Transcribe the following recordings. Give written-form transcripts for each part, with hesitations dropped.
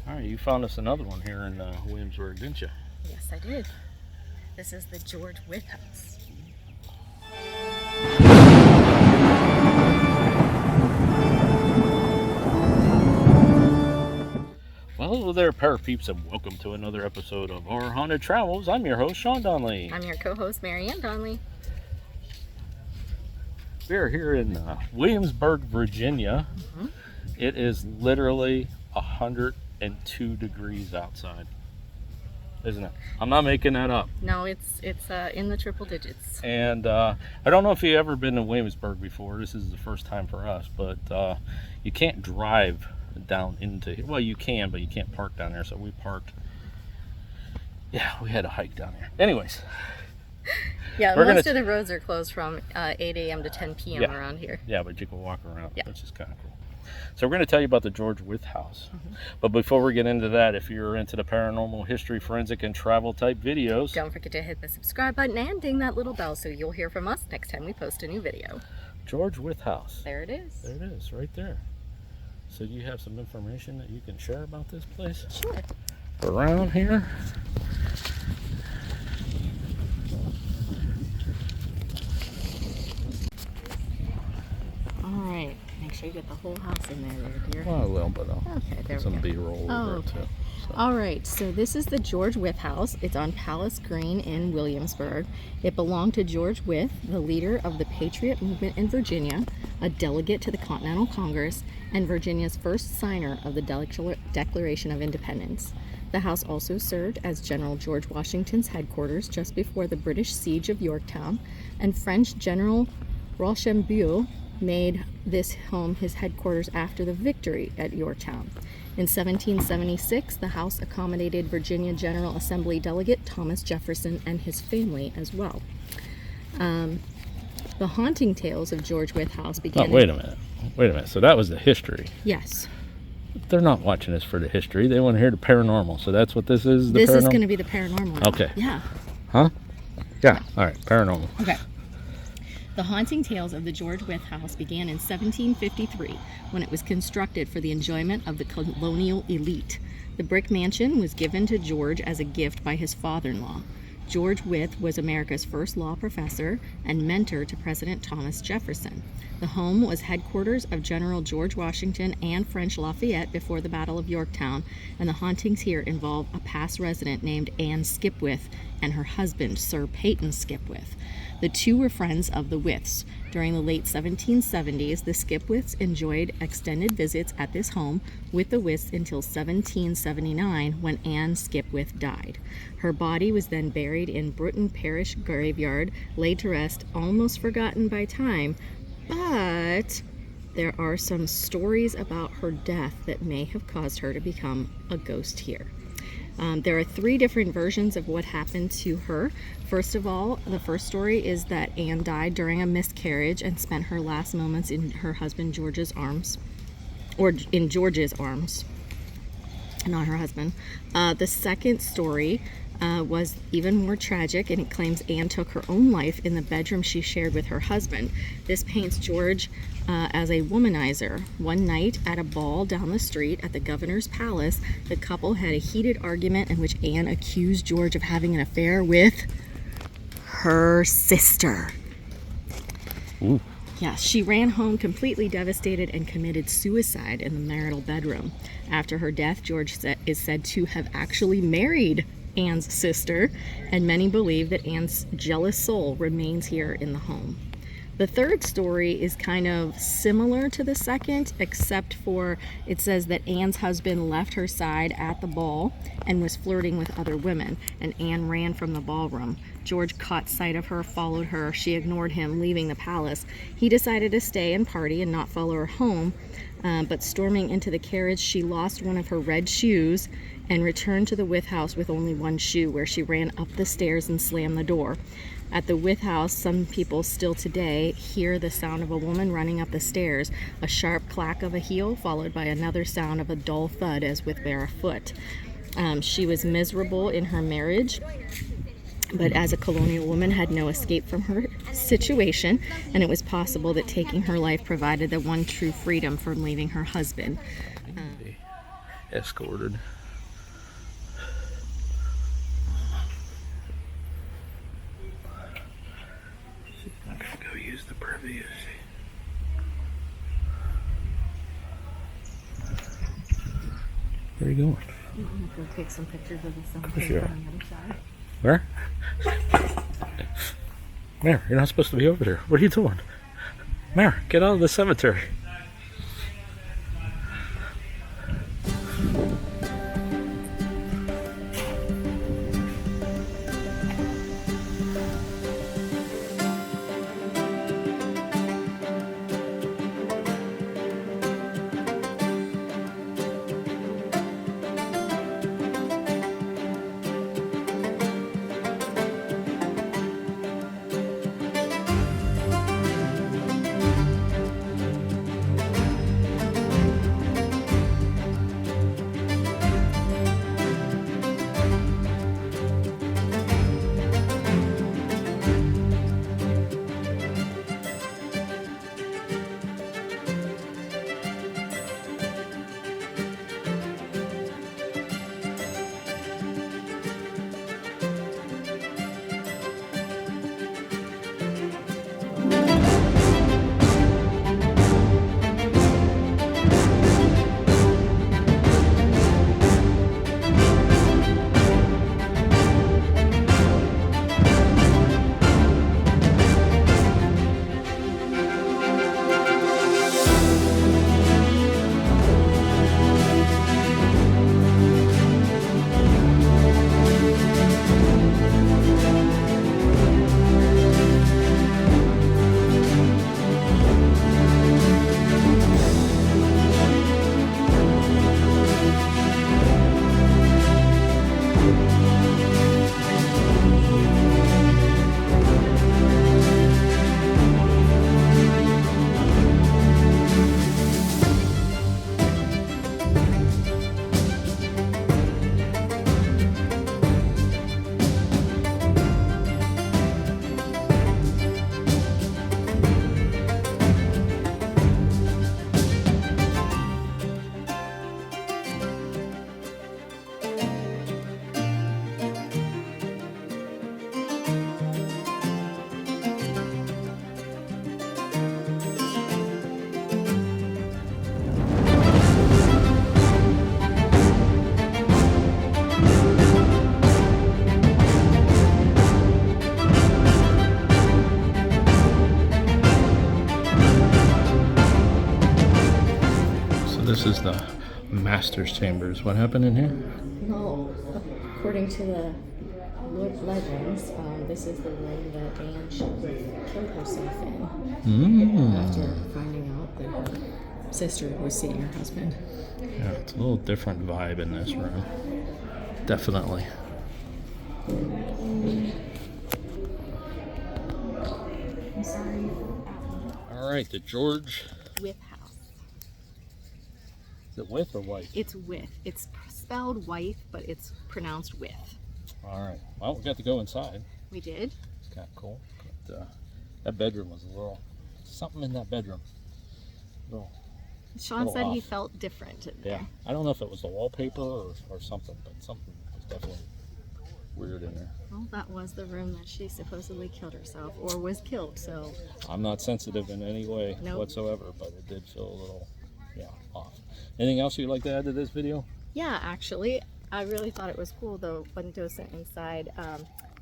All right, you found us another one here in Williamsburg, didn't you? Yes, I did. This is the George Wythe House. Well, hello there, Para Peeps, and welcome to another episode of Our Haunted Travels. I'm your host, Sean Donnelly. I'm your co-host, Marianne Donnelly. We're here in Williamsburg, Virginia. Mm-hmm. It is literally 102 degrees outside, isn't it? I'm not making that up. No, it's in the triple digits. And I don't know if you've ever been to Williamsburg before. This is the first time for us, but you can't drive down into here. Well, you can, but you can't park down there. So we parked. Yeah, we had to hike down here. Anyways. Yeah, most of the roads are closed from 8 a.m. to 10 p.m. around here. Yeah, but you can walk around, which is kind of cool. So we're going to tell you about the George Wythe House. Mm-hmm. But before we get into that, if you're into the paranormal, history, forensic, and travel type videos, don't forget to hit the subscribe button and ding that little bell so you'll hear from us next time we post a new video. George Wythe House. There it is. There it is, right there. So you have some information that you can share about this place? Sure. Around here. Alright, make sure you get the whole house in there, dear. Well, a little bit of some B-roll over there too. So. Alright, so this is the George Wythe House. It's on Palace Green in Williamsburg. It belonged to George Wythe, the leader of the Patriot movement in Virginia, a delegate to the Continental Congress, and Virginia's first signer of the Declaration of Independence. The house also served as General George Washington's headquarters just before the British siege of Yorktown, and French General Rochambeau made this home his headquarters after the victory at Yorktown. In 1776, the house accommodated Virginia General Assembly delegate Thomas Jefferson and his family as well. The haunting tales of George Wythe House began... Oh, wait a minute. So that was the history. Yes. They're not watching this for the history. They want to hear the paranormal. So that's what this is? This is going to be the paranormal. Okay. Yeah. Huh? Yeah. All right. Paranormal. Okay. The haunting tales of the George Wythe House began in 1753 when it was constructed for the enjoyment of the colonial elite. The brick mansion was given to George as a gift by his father-in-law. George Wythe was America's first law professor and mentor to President Thomas Jefferson. The home was headquarters of General George Washington and French Lafayette before the Battle of Yorktown, and the hauntings here involve a past resident named Anne Skipwith and her husband, Sir Peyton Skipwith. The two were friends of the Wythes. During the late 1770s, the Skipwiths enjoyed extended visits at this home with the Wythes until 1779 when Anne Skipwith died. Her body was then buried in Bruton Parish graveyard, laid to rest, almost forgotten by time, but there are some stories about her death that may have caused her to become a ghost here. There are three different versions of what happened to her. First of all, the first story is that Anne died during a miscarriage and spent her last moments in her husband George's arms, or in George's arms, not her husband. The second story was even more tragic, and it claims Anne took her own life in the bedroom she shared with her husband. This paints George as a womanizer. One night at a ball down the street at the governor's palace, the couple had a heated argument in which Anne accused George of having an affair with her sister. Ooh. Yeah, she ran home completely devastated and committed suicide in the marital bedroom. After her death, George is said to have actually married Anne's sister, and many believe that Anne's jealous soul remains here in the home. The third story is kind of similar to the second, except for it says that Anne's husband left her side at the ball and was flirting with other women, and Anne ran from the ballroom. George caught sight of her, followed her. She ignored him, leaving the palace. He decided to stay and party and not follow her home, but storming into the carriage, she lost one of her red shoes and returned to the Wythe house with only one shoe, where she ran up the stairs and slammed the door. At the Wythe house, some people still today hear the sound of a woman running up the stairs, a sharp clack of a heel followed by another sound of a dull thud as with bare foot. She was miserable in her marriage, but as a colonial woman had no escape from her situation, and it was possible that taking her life provided the one true freedom from leaving her husband. Escorted. easy. Where are you going? I'm gonna go take some pictures of the cemetery Sure. from the other side. Where? Mare, you're not supposed to be over there. What are you doing? Mare, get out of the cemetery. This is the master's chambers. What happened in here? Well, according to the legends, this is the room that Anne killed herself in after finding out that her sister was seeing her husband. Yeah, it's a little different vibe in this room. Definitely. I'm sorry. All right, the George Wythe House. Is it Wythe or Wythe? It's Wythe. It's spelled Wythe, but it's pronounced Wythe. All right. Well, we got to go inside. We did. It's kind of cool. But, that bedroom was a little something in that bedroom. Sean said he felt different in there. Yeah. I don't know if it was the wallpaper or something, but something was definitely weird in there. Well, that was the room that she supposedly killed herself, or was killed, so. I'm not sensitive in any way whatsoever, but it did feel a little, off. Anything else you'd like to add to this video? Yeah, actually, I really thought it was cool, though, when docent inside,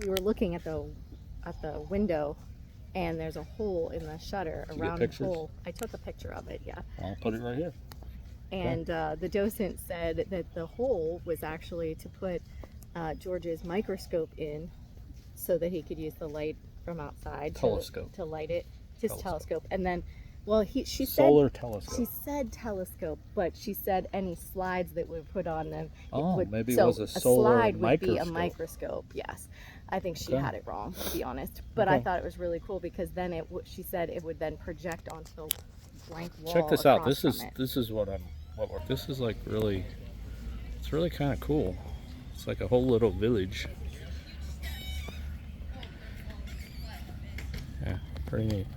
we were looking at the window, and there's a hole in the shutter around the hole. I took a picture of it, yeah. I'll put it right here. And the docent said that the hole was actually to put George's microscope in so that he could use the light from outside to light it, his telescope. And then, well, she said solar telescope. She said telescope, but she said any slides that would put on them. Maybe it was a solar slide would be a microscope. Yes, I think she had it wrong, to be honest. But I thought it was really cool because then she said it would then project onto the blank wall. Check this out. This is what this is like really. It's really kind of cool. It's like a whole little village. Yeah, pretty neat.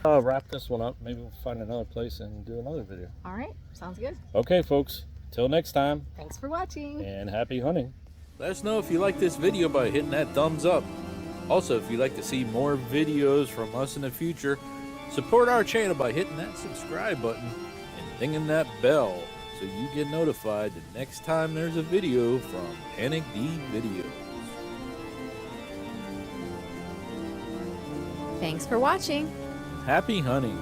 I'll wrap this one up. Maybe we'll find another place and do another video. All right, sounds good. Okay, folks. Till next time. Thanks for watching. And happy hunting. Let us know if you like this video by hitting that thumbs up. Also, if you'd like to see more videos from us in the future, Support our channel by hitting that subscribe button and dinging that bell so you get notified the next time there's a video from Panic D Videos. Thanks for watching. Happy hunting!